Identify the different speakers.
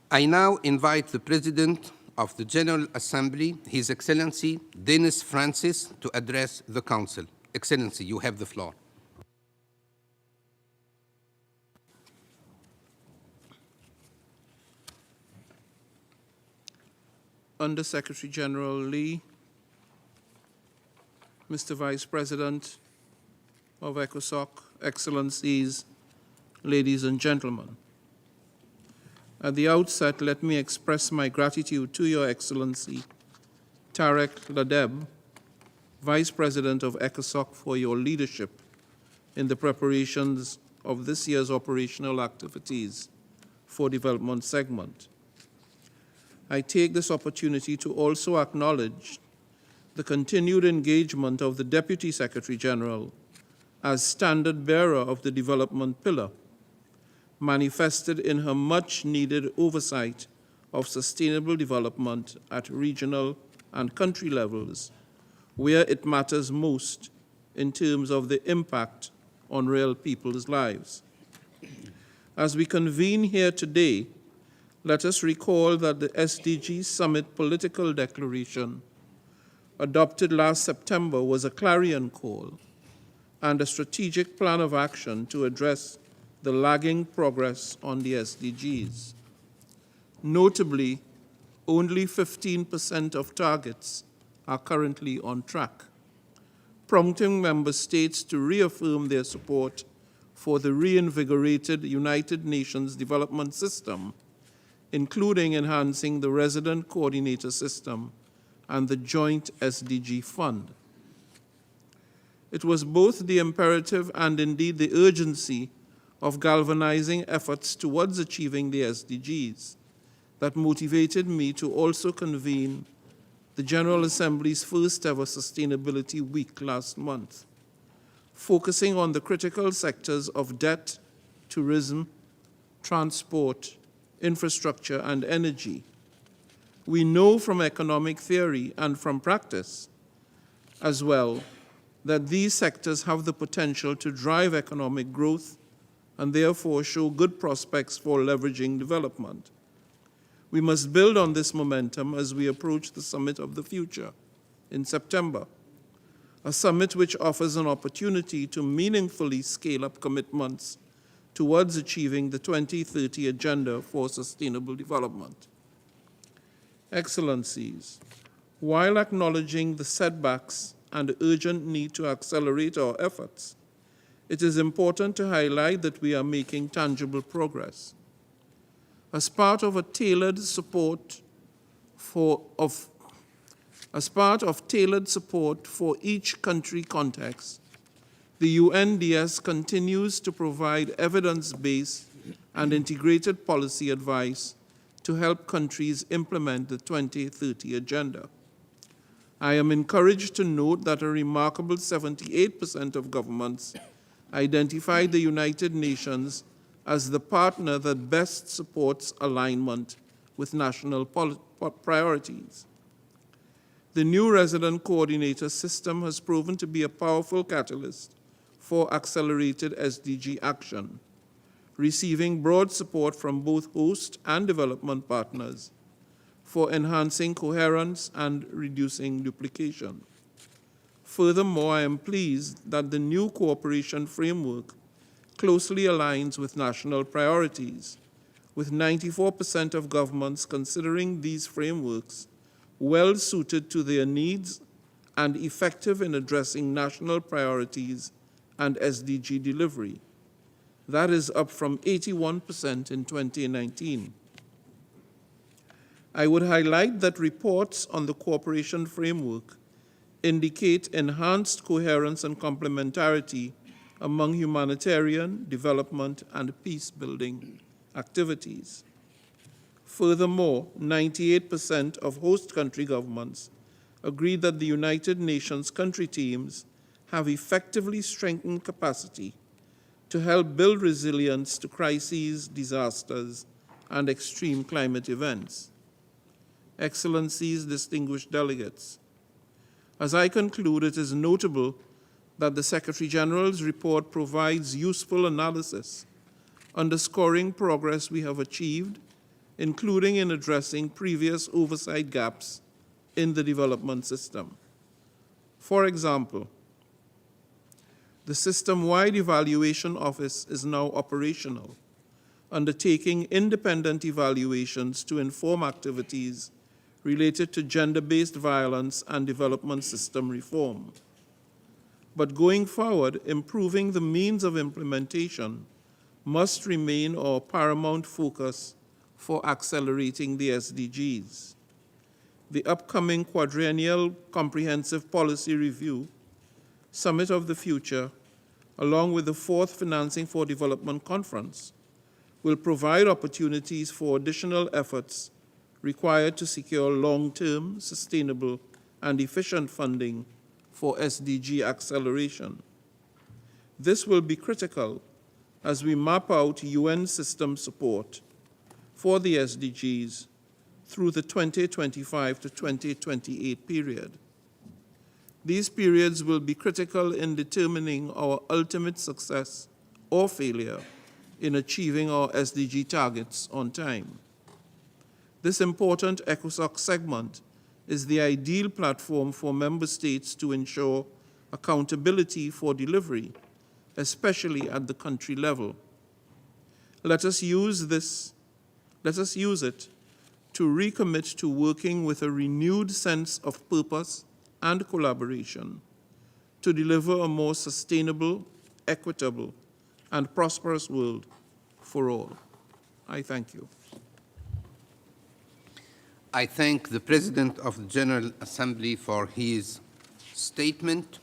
Speaker 1: I now invite the President of the General Assembly, His Excellency Denis Francis, to address the Council. Excellency, you have the floor.
Speaker 2: Under Secretary General Lee, Mr. Vice President of ECOSOC, Excellencies, ladies and gentlemen. At the outset, let me express my gratitude to Your Excellency Tarek Ladeb, Vice President of ECOSOC, for your leadership in the preparations of this year's operational activities for development segment. I take this opportunity to also acknowledge the continued engagement of the Deputy Secretary General as standard bearer of the development pillar, manifested in her much-needed oversight of sustainable development at regional and country levels, where it matters most in terms of the impact on real people's lives. As we convene here today, let us recall that the SDG Summit Political Declaration adopted last September was a clarion call and a strategic plan of action to address the lagging progress on the SDGs. Notably, only 15% of targets are currently on track, prompting member states to reaffirm their support for the reinvigorated United Nations Development System, including enhancing the resident coordinator system and the joint SDG fund. It was both the imperative and indeed the urgency of galvanizing efforts towards achieving the SDGs that motivated me to also convene the General Assembly's first ever Sustainability Week last month, focusing on the critical sectors of debt, tourism, transport, infrastructure, and energy. We know from economic theory and from practice as well that these sectors have the potential to drive economic growth and therefore show good prospects for leveraging development. We must build on this momentum as we approach the Summit of the Future in September, a summit which offers an opportunity to meaningfully scale up commitments towards achieving the 2030 Agenda for Sustainable Development. Excellencies, while acknowledging the setbacks and the urgent need to accelerate our efforts, it is important to highlight that we are making tangible progress. As part of tailored support for each country context, the UNDS continues to provide evidence-based and integrated policy advice to help countries implement the 2030 Agenda. I am encouraged to note that a remarkable 78% of governments identified the United Nations as the partner that best supports alignment with national priorities. The new resident coordinator system has proven to be a powerful catalyst for accelerated SDG action, receiving broad support from both host and development partners for enhancing coherence and reducing duplication. Furthermore, I am pleased that the new cooperation framework closely aligns with national priorities, with 94% of governments considering these frameworks well suited to their needs and effective in addressing national priorities and SDG delivery. That is up from 81% in 2019. I would highlight that reports on the cooperation framework indicate enhanced coherence and complementarity among humanitarian, development, and peace-building activities. Furthermore, 98% of host country governments agree that the United Nations country teams have effectively strengthened capacity to help build resilience to crises, disasters, and extreme climate events. Excellencies, distinguished delegates, as I conclude, it is notable that the Secretary General's report provides useful analysis, underscoring progress we have achieved including in addressing previous oversight gaps in the development system. For example, the system-wide evaluation office is now operational, undertaking independent evaluations to inform activities related to gender-based violence and development system reform. But going forward, improving the means of implementation must remain our paramount focus for accelerating the SDGs. The upcoming quadrennial comprehensive policy review, Summit of the Future, along with the 4th Financing for Development Conference, will provide opportunities for additional efforts required to secure long-term, sustainable, and efficient funding for SDG acceleration. This will be critical as we map out UN system support for the SDGs through the 2025 to 2028 period. These periods will be critical in determining our ultimate success or failure in achieving our SDG targets on time. This important ECOSOC segment is the ideal platform for member states to ensure accountability for delivery, especially at the country level. Let us use it to recommit to working with a renewed sense of purpose and collaboration to deliver a more sustainable, equitable, and prosperous world for all. I thank you.
Speaker 1: I thank the President of the General Assembly for his statement.